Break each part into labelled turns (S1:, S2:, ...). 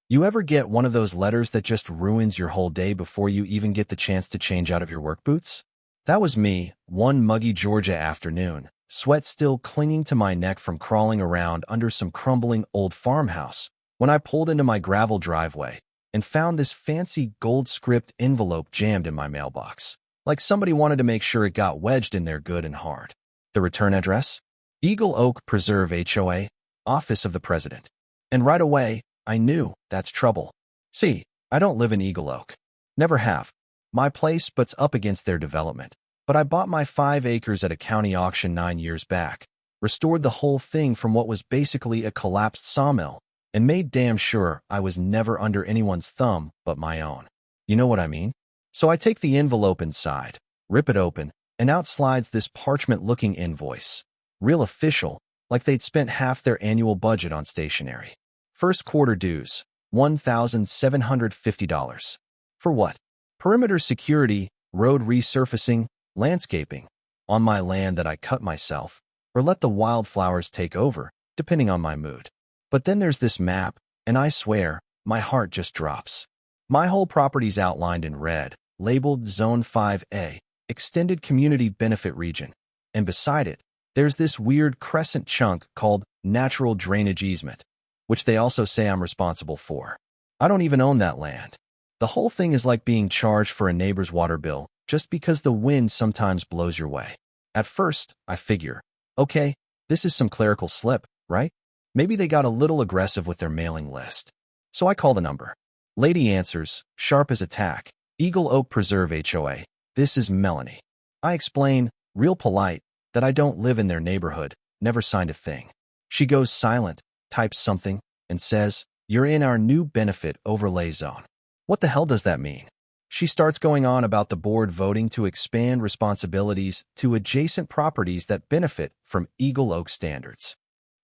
S1: You ever get one of those letters that just ruins your whole day before you even get the chance to change out of your work boots? That was me, one muggy Georgia afternoon, sweat still clinging to my neck from crawling around under some crumbling old farmhouse, when I pulled into my gravel driveway and found this fancy gold script envelope jammed in my mailbox, like somebody wanted to make sure it got wedged in there good and hard. The return address? Eagle Oak Preserve HOA, Office of the President. And right away, I knew that's trouble. See, I don't live in Eagle Oak. Never have. My place butts up against their development. But I bought my 5 acres at a county auction 9 years back, restored the whole thing from what was basically a collapsed sawmill, and made damn sure I was never under anyone's thumb but my own. You know what I mean? So I take the envelope inside, rip it open, and out slides this parchment-looking invoice. Real official, like they'd spent half their annual budget on stationery. First quarter dues, $1,750. For what? Perimeter security, road resurfacing, landscaping, on my land that I cut myself, or let the wildflowers take over, depending on my mood. But then there's this map, and I swear, my heart just drops. My whole property's outlined in red, labeled Zone 5A, Extended Community Benefit Region, and beside it, there's this weird crescent chunk called Natural Drainage Easement, which they also say I'm responsible for. I don't even own that land. The whole thing is like being charged for a neighbor's water bill just because the wind sometimes blows your way. At first, I figure, okay, this is some clerical slip, right? Maybe they got a little aggressive with their mailing list. So I call the number. Lady answers, sharp as a tack. Eagle Oak Preserve HOA. This is Melanie. I explain, real polite, that I don't live in their neighborhood, never signed a thing. She goes silent, types something, and says, "You're in our new benefit overlay zone." What the hell does that mean? She starts going on about the board voting to expand responsibilities to adjacent properties that benefit from Eagle Oak standards.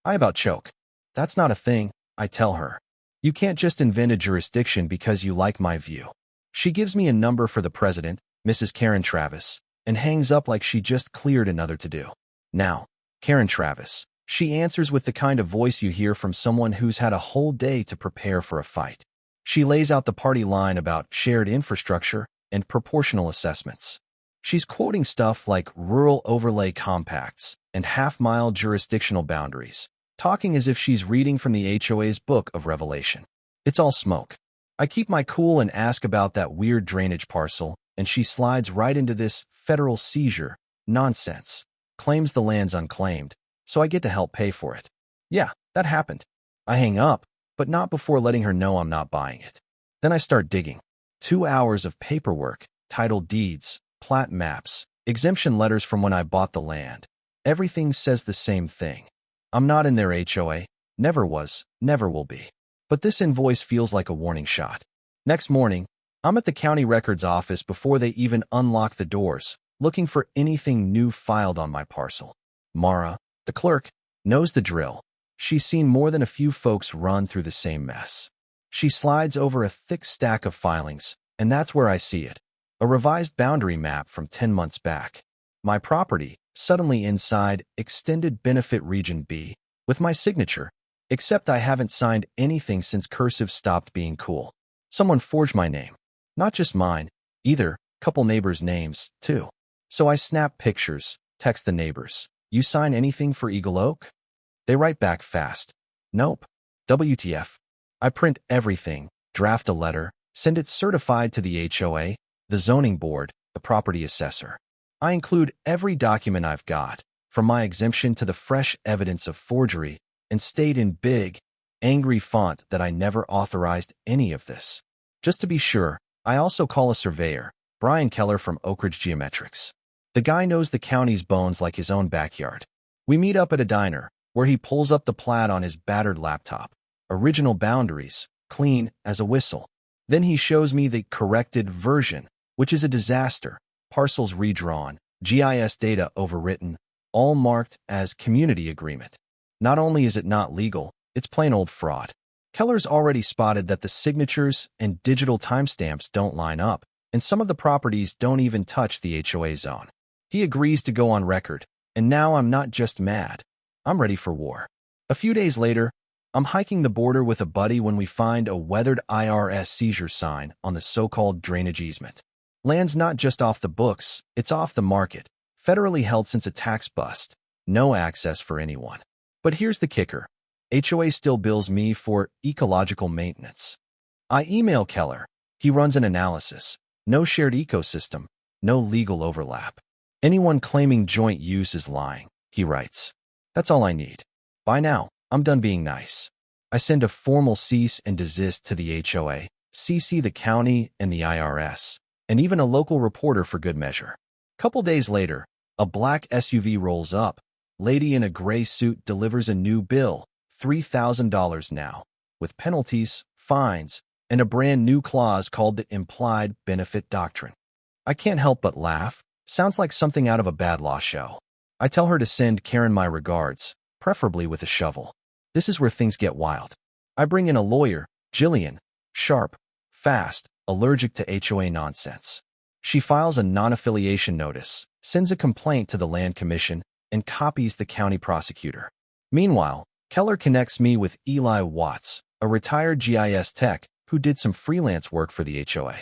S1: I about choke. That's not a thing, I tell her. You can't just invent a jurisdiction because you like my view. She gives me a number for the president, Mrs. Karen Travis, and hangs up like she just cleared another to-do. Now, Karen Travis. She answers with the kind of voice you hear from someone who's had a whole day to prepare for a fight. She lays out the party line about shared infrastructure and proportional assessments. She's quoting stuff like rural overlay compacts and half-mile jurisdictional boundaries, talking as if she's reading from the HOA's book of Revelation. It's all smoke. I keep my cool and ask about that weird drainage parcel, and she slides right into this federal seizure nonsense, claims the land's unclaimed, so I get to help pay for it. Yeah, that happened. I hang up, but not before letting her know I'm not buying it. Then I start digging. 2 hours of paperwork, title deeds, plat maps, exemption letters from when I bought the land. Everything says the same thing. I'm not in their HOA, never was, never will be. But this invoice feels like a warning shot. Next morning, I'm at the county records office before they even unlock the doors, looking for anything new filed on my parcel. Mara, the clerk, knows the drill. She's seen more than a few folks run through the same mess. She slides over a thick stack of filings, and that's where I see it. A revised boundary map from 10 months back. My property, suddenly inside Extended Benefit Region B, with my signature, except I haven't signed anything since cursive stopped being cool. Someone forged my name. Not just mine, either, couple neighbors' names, too. So I snap pictures, text the neighbors. You sign anything for Eagle Oak? They write back fast. Nope. WTF. I print everything, draft a letter, send it certified to the HOA, the zoning board, the property assessor. I include every document I've got, from my exemption to the fresh evidence of forgery, and state in big, angry font that I never authorized any of this. Just to be sure, I also call a surveyor, Brian Keller from Oak Ridge Geometrics. The guy knows the county's bones like his own backyard. We meet up at a diner, where he pulls up the plat on his battered laptop. Original boundaries, clean as a whistle. Then he shows me the corrected version, which is a disaster. Parcels redrawn, GIS data overwritten, all marked as community agreement. Not only is it not legal, it's plain old fraud. Keller's already spotted that the signatures and digital timestamps don't line up, and some of the properties don't even touch the HOA zone. He agrees to go on record, and now I'm not just mad. I'm ready for war. A few days later, I'm hiking the border with a buddy when we find a weathered IRS seizure sign on the so-called drainage easement. Land's not just off the books, it's off the market, federally held since a tax bust. No access for anyone. But here's the kicker. HOA still bills me for ecological maintenance. I email Keller. He runs an analysis. No shared ecosystem, no legal overlap. Anyone claiming joint use is lying, he writes. That's all I need. By now, I'm done being nice. I send a formal cease and desist to the HOA, CC the county and the IRS, and even a local reporter for good measure. Couple days later, a black SUV rolls up. Lady in a gray suit delivers a new bill, $3,000 now, with penalties, fines, and a brand new clause called the implied benefit doctrine. I can't help but laugh. Sounds like something out of a bad law show. I tell her to send Karen my regards, preferably with a shovel. This is where things get wild. I bring in a lawyer, Jillian, sharp, fast, allergic to HOA nonsense. She files a non-affiliation notice, sends a complaint to the Land Commission, and copies the county prosecutor. Meanwhile, Keller connects me with Eli Watts, a retired GIS tech who did some freelance work for the HOA.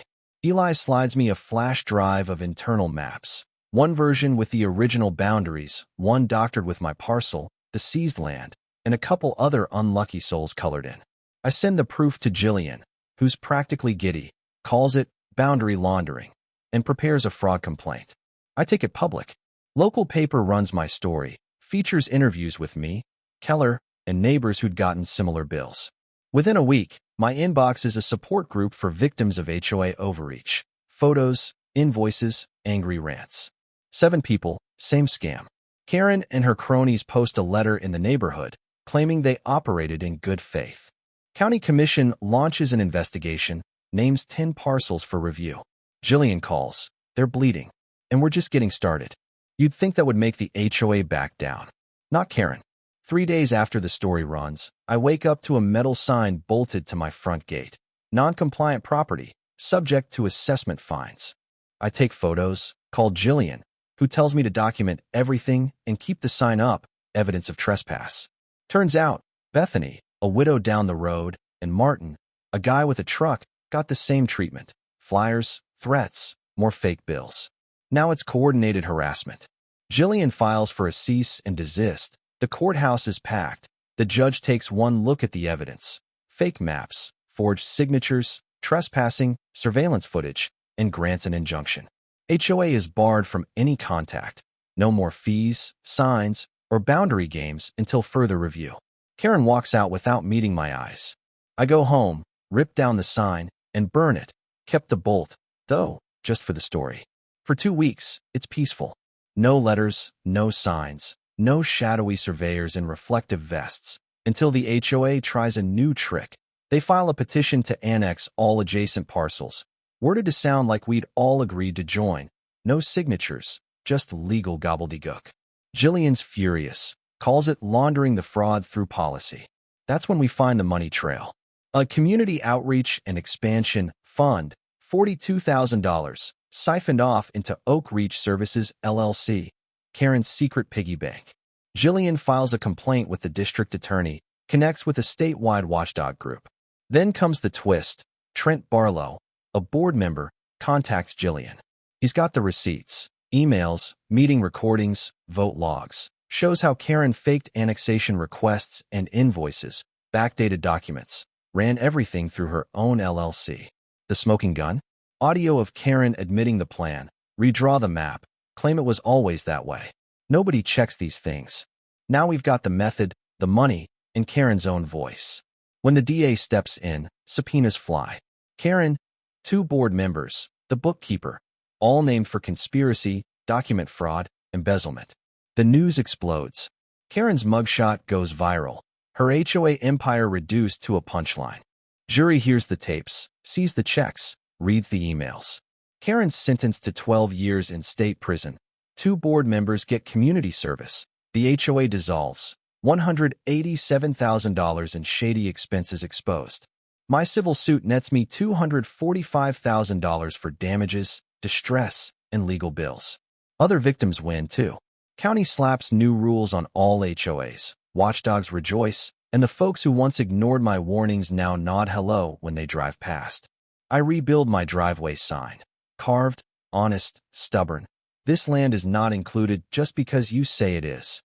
S1: Eli slides me a flash drive of internal maps, one version with the original boundaries, one doctored with my parcel, the seized land, and a couple other unlucky souls colored in. I send the proof to Jillian, who's practically giddy, calls it boundary laundering, and prepares a fraud complaint. I take it public. Local paper runs my story, features interviews with me, Keller, and neighbors who'd gotten similar bills. Within a week, my inbox is a support group for victims of HOA overreach. Photos, invoices, angry rants. 7 people, same scam. Karen and her cronies post a letter in the neighborhood, claiming they operated in good faith. County Commission launches an investigation, names 10 parcels for review. Jillian calls. They're bleeding. And we're just getting started. You'd think that would make the HOA back down. Not Karen. 3 days after the story runs, I wake up to a metal sign bolted to my front gate. Non-compliant property, subject to assessment fines. I take photos, call Jillian, who tells me to document everything and keep the sign up, evidence of trespass. Turns out, Bethany, a widow down the road, and Martin, a guy with a truck, got the same treatment. Flyers, threats, more fake bills. Now it's coordinated harassment. Jillian files for a cease and desist. The courthouse is packed. The judge takes one look at the evidence. Fake maps, forged signatures, trespassing, surveillance footage, and grants an injunction. HOA is barred from any contact. No more fees, signs, or boundary games until further review. Karen walks out without meeting my eyes. I go home, rip down the sign, and burn it. Kept the bolt, though, just for the story. For 2 weeks, it's peaceful. No letters, no signs, no shadowy surveyors in reflective vests, until the HOA tries a new trick. They file a petition to annex all adjacent parcels, worded to sound like we'd all agreed to join. No signatures, just legal gobbledygook. Jillian's furious, calls it laundering the fraud through policy. That's when we find the money trail. A community outreach and expansion fund, $42,000, siphoned off into Oak Reach Services, LLC, Karen's secret piggy bank. Jillian files a complaint with the district attorney, connects with a statewide watchdog group. Then comes the twist. Trent Barlow, a board member, contacts Jillian. He's got the receipts, emails, meeting recordings, vote logs. Shows how Karen faked annexation requests and invoices, backdated documents, ran everything through her own LLC. The smoking gun? Audio of Karen admitting the plan, redraw the map, claim it was always that way. Nobody checks these things. Now we've got the method, the money, in Karen's own voice. When the DA steps in, subpoenas fly. Karen, 2 board members, the bookkeeper, all named for conspiracy, document fraud, embezzlement. The news explodes. Karen's mugshot goes viral. Her HOA empire reduced to a punchline. Jury hears the tapes, sees the checks, reads the emails. Karen's sentenced to 12 years in state prison. 2 board members get community service. The HOA dissolves. $187,000 in shady expenses exposed. My civil suit nets me $245,000 for damages, distress, and legal bills. Other victims win, too. County slaps new rules on all HOAs. Watchdogs rejoice. And the folks who once ignored my warnings now nod hello when they drive past. I rebuild my driveway sign. Carved, honest, stubborn. This land is not included just because you say it is.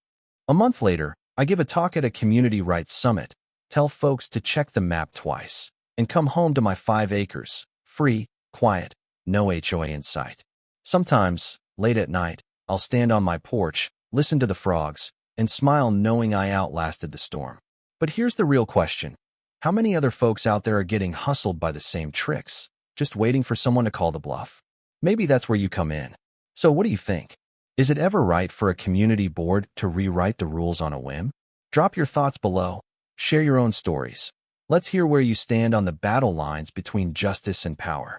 S1: A month later, I give a talk at a community rights summit, tell folks to check the map twice, and come home to my 5 acres, free, quiet, no HOA in sight. Sometimes, late at night, I'll stand on my porch, listen to the frogs, and smile knowing I outlasted the storm. But here's the real question. How many other folks out there are getting hustled by the same tricks, just waiting for someone to call the bluff? Maybe that's where you come in. So what do you think? Is it ever right for a community board to rewrite the rules on a whim? Drop your thoughts below. Share your own stories. Let's hear where you stand on the battle lines between justice and power.